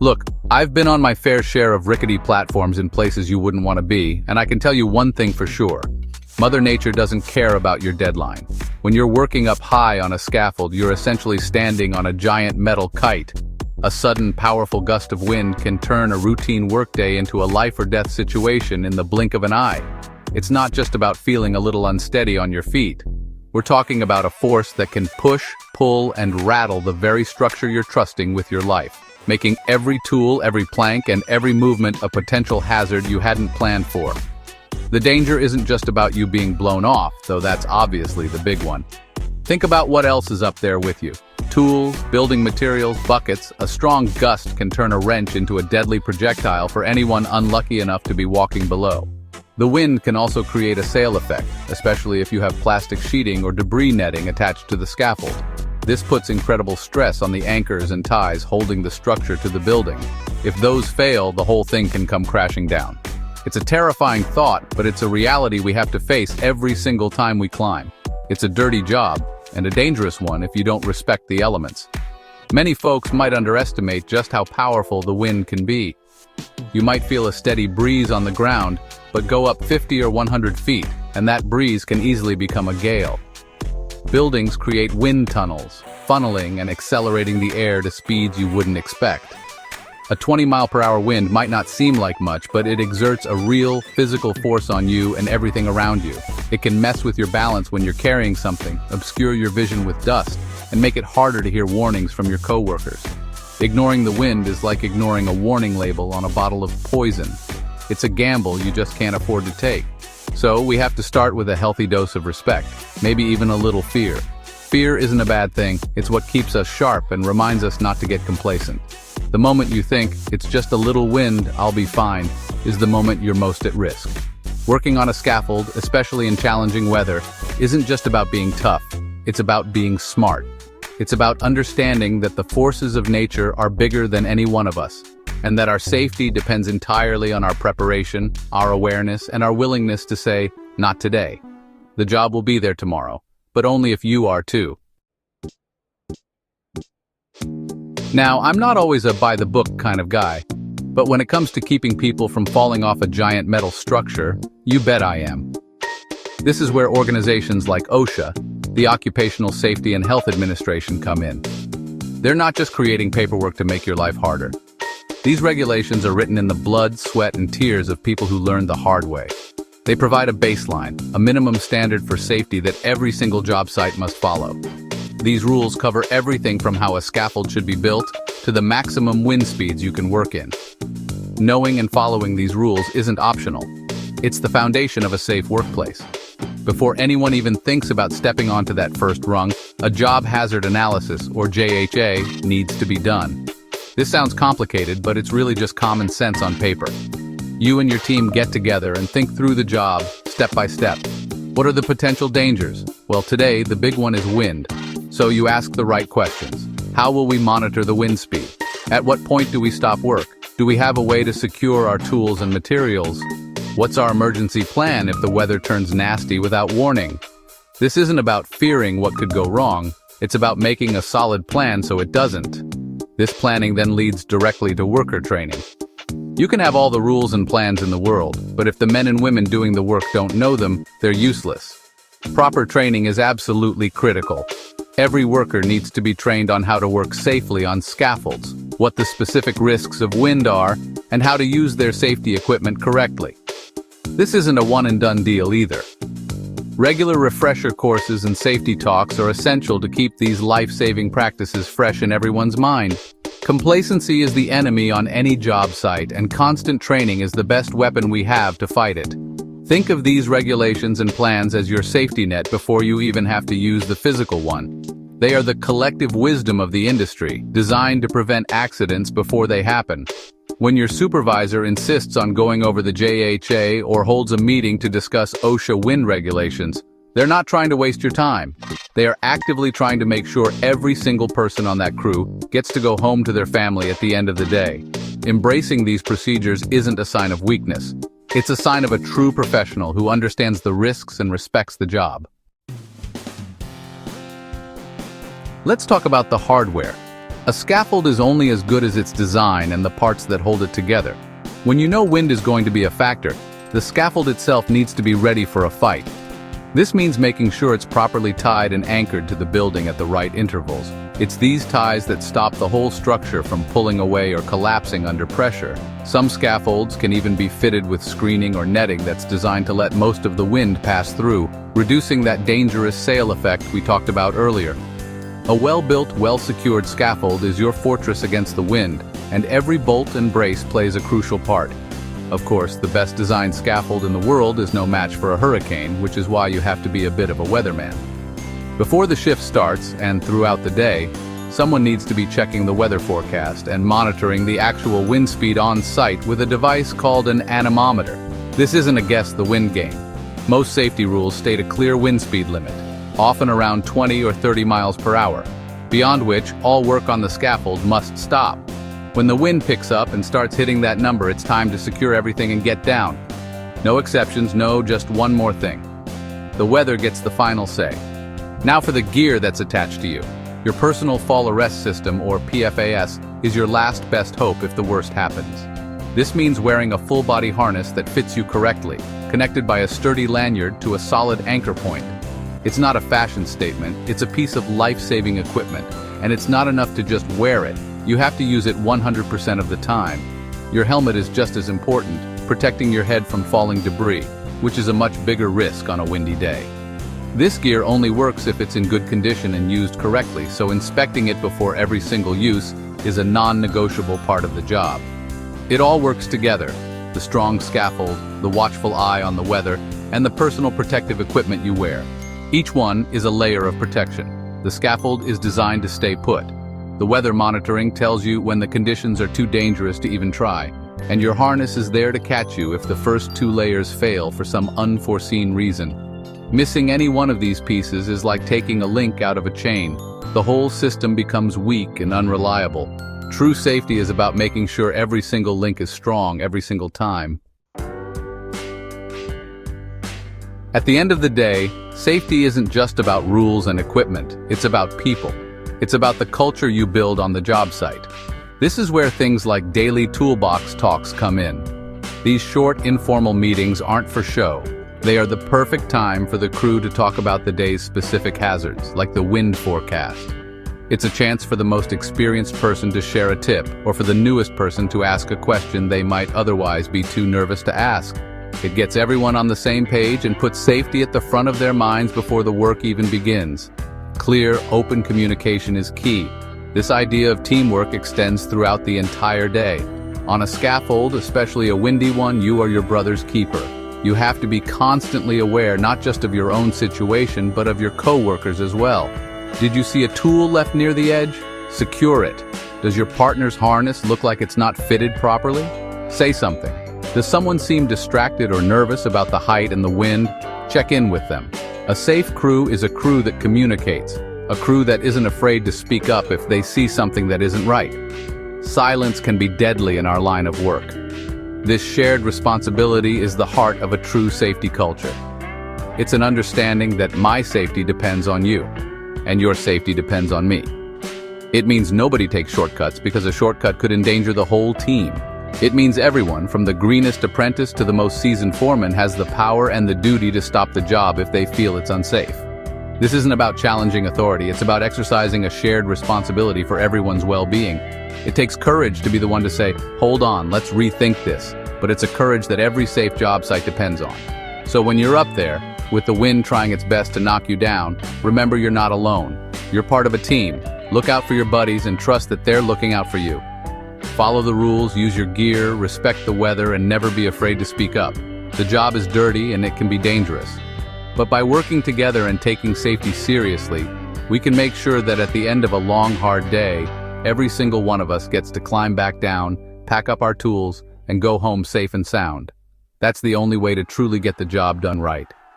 Look, I've been on my fair share of rickety platforms in places you wouldn't want to be, and I can tell you one thing for sure. Mother Nature doesn't care about your deadline. When you're working up high on a scaffold, you're essentially standing on a giant metal kite. A sudden, powerful gust of wind can turn a routine workday into a life-or-death situation in the blink of an eye. It's not just about feeling a little unsteady on your feet. We're talking about a force that can push, pull, and rattle the very structure you're trusting with your life, making every tool, every plank, and every movement a potential hazard you hadn't planned for. The danger isn't just about you being blown off, though that's obviously the big one. Think about what else is up there with you. Tools, building materials, buckets. A strong gust can turn a wrench into a deadly projectile for anyone unlucky enough to be walking below. The wind can also create a sail effect, especially if you have plastic sheeting or debris netting attached to the scaffold. This puts incredible stress on the anchors and ties holding the structure to the building. If those fail, the whole thing can come crashing down. It's a terrifying thought, but it's a reality we have to face every single time we climb. It's a dirty job, and a dangerous one if you don't respect the elements. Many folks might underestimate just how powerful the wind can be. You might feel a steady breeze on the ground, but go up 50 or 100 feet, and that breeze can easily become a gale. Buildings create wind tunnels, funneling and accelerating the air to speeds you wouldn't expect. A 20-mile-per-hour wind might not seem like much, but it exerts a real, physical force on you and everything around you. It can mess with your balance when you're carrying something, obscure your vision with dust, and make it harder to hear warnings from your coworkers. Ignoring the wind is like ignoring a warning label on a bottle of poison. It's a gamble you just can't afford to take. So we have to start with a healthy dose of respect, maybe even a little fear. Fear isn't a bad thing, it's what keeps us sharp and reminds us not to get complacent. The moment you think, it's just a little wind, I'll be fine, is the moment you're most at risk. Working on a scaffold, especially in challenging weather, isn't just about being tough, it's about being smart. It's about understanding that the forces of nature are bigger than any one of us, and that our safety depends entirely on our preparation, our awareness, and our willingness to say, not today. The job will be there tomorrow, but only if you are too. Now, I'm not always a by-the-book kind of guy, but when it comes to keeping people from falling off a giant metal structure, you bet I am. This is where organizations like OSHA, the Occupational Safety and Health Administration, come in. They're not just creating paperwork to make your life harder. These regulations are written in the blood, sweat, and tears of people who learned the hard way. They provide a baseline, a minimum standard for safety that every single job site must follow. These rules cover everything from how a scaffold should be built to the maximum wind speeds you can work in. Knowing and following these rules isn't optional. It's the foundation of a safe workplace. Before anyone even thinks about stepping onto that first rung, a job hazard analysis, or JHA, needs to be done. This sounds complicated, but it's really just common sense on paper. You and your team get together and think through the job, step by step. What are the potential dangers? Well, today, the big one is wind. So you ask the right questions. How will we monitor the wind speed? At what point do we stop work? Do we have a way to secure our tools and materials? What's our emergency plan if the weather turns nasty without warning? This isn't about fearing what could go wrong. It's about making a solid plan so it doesn't. This planning then leads directly to worker training. You can have all the rules and plans in the world, but if the men and women doing the work don't know them, they're useless. Proper training is absolutely critical. Every worker needs to be trained on how to work safely on scaffolds, what the specific risks of wind are, and how to use their safety equipment correctly. This isn't a one-and-done deal either. Regular refresher courses and safety talks are essential to keep these life-saving practices fresh in everyone's mind. Complacency is the enemy on any job site, and constant training is the best weapon we have to fight it. Think of these regulations and plans as your safety net before you even have to use the physical one. They are the collective wisdom of the industry, designed to prevent accidents before they happen. When your supervisor insists on going over the JHA or holds a meeting to discuss OSHA wind regulations, they're not trying to waste your time. They are actively trying to make sure every single person on that crew gets to go home to their family at the end of the day. Embracing these procedures isn't a sign of weakness. It's a sign of a true professional who understands the risks and respects the job. Let's talk about the hardware. A scaffold is only as good as its design and the parts that hold it together. When you know wind is going to be a factor, the scaffold itself needs to be ready for a fight. This means making sure it's properly tied and anchored to the building at the right intervals. It's these ties that stop the whole structure from pulling away or collapsing under pressure. Some scaffolds can even be fitted with screening or netting that's designed to let most of the wind pass through, reducing that dangerous sail effect we talked about earlier. A well-built, well-secured scaffold is your fortress against the wind, and every bolt and brace plays a crucial part. Of course, the best designed scaffold in the world is no match for a hurricane, which is why you have to be a bit of a weatherman. Before the shift starts, and throughout the day, someone needs to be checking the weather forecast and monitoring the actual wind speed on site with a device called an anemometer. This isn't a guess the wind game. Most safety rules state a clear wind speed limit, often around 20 or 30 miles per hour, beyond which all work on the scaffold must stop. When the wind picks up and starts hitting that number, it's time to secure everything and get down. No exceptions, no, just one more thing. The weather gets the final say. Now for the gear that's attached to you. Your personal fall arrest system, or PFAS, is your last best hope if the worst happens. This means wearing a full-body harness that fits you correctly, connected by a sturdy lanyard to a solid anchor point. It's not a fashion statement, it's a piece of life-saving equipment, and it's not enough to just wear it. You have to use it 100% of the time. Your helmet is just as important, protecting your head from falling debris, which is a much bigger risk on a windy day. This gear only works if it's in good condition and used correctly, so inspecting it before every single use is a non-negotiable part of the job. It all works together: the strong scaffold, the watchful eye on the weather, and the personal protective equipment you wear. Each one is a layer of protection. The scaffold is designed to stay put. The weather monitoring tells you when the conditions are too dangerous to even try, and your harness is there to catch you if the first two layers fail for some unforeseen reason. Missing any one of these pieces is like taking a link out of a chain. The whole system becomes weak and unreliable. True safety is about making sure every single link is strong every single time. At the end of the day, safety isn't just about rules and equipment, it's about people. It's about the culture you build on the job site. This is where things like daily toolbox talks come in. These short, informal meetings aren't for show. They are the perfect time for the crew to talk about the day's specific hazards, like the wind forecast. It's a chance for the most experienced person to share a tip, or for the newest person to ask a question they might otherwise be too nervous to ask. It gets everyone on the same page and puts safety at the front of their minds before the work even begins. Clear, open communication is key. This idea of teamwork extends throughout the entire day. On a scaffold, especially a windy one, you are your brother's keeper. You have to be constantly aware not just of your own situation, but of your co-workers as well. Did you see a tool left near the edge? Secure it. Does your partner's harness look like it's not fitted properly? Say something. Does someone seem distracted or nervous about the height and the wind? Check in with them. A safe crew is a crew that communicates, a crew that isn't afraid to speak up if they see something that isn't right. Silence can be deadly in our line of work. This shared responsibility is the heart of a true safety culture. It's an understanding that my safety depends on you, and your safety depends on me. It means nobody takes shortcuts because a shortcut could endanger the whole team. It means everyone, from the greenest apprentice to the most seasoned foreman, has the power and the duty to stop the job if they feel it's unsafe. This isn't about challenging authority, it's about exercising a shared responsibility for everyone's well-being. It takes courage to be the one to say, hold on, let's rethink this, but it's a courage that every safe job site depends on. So when you're up there, with the wind trying its best to knock you down, remember you're not alone. You're part of a team. Look out for your buddies and trust that they're looking out for you. Follow the rules, use your gear, respect the weather, and never be afraid to speak up. The job is dirty and it can be dangerous. But by working together and taking safety seriously, we can make sure that at the end of a long, hard day, every single one of us gets to climb back down, pack up our tools, and go home safe and sound. That's the only way to truly get the job done right.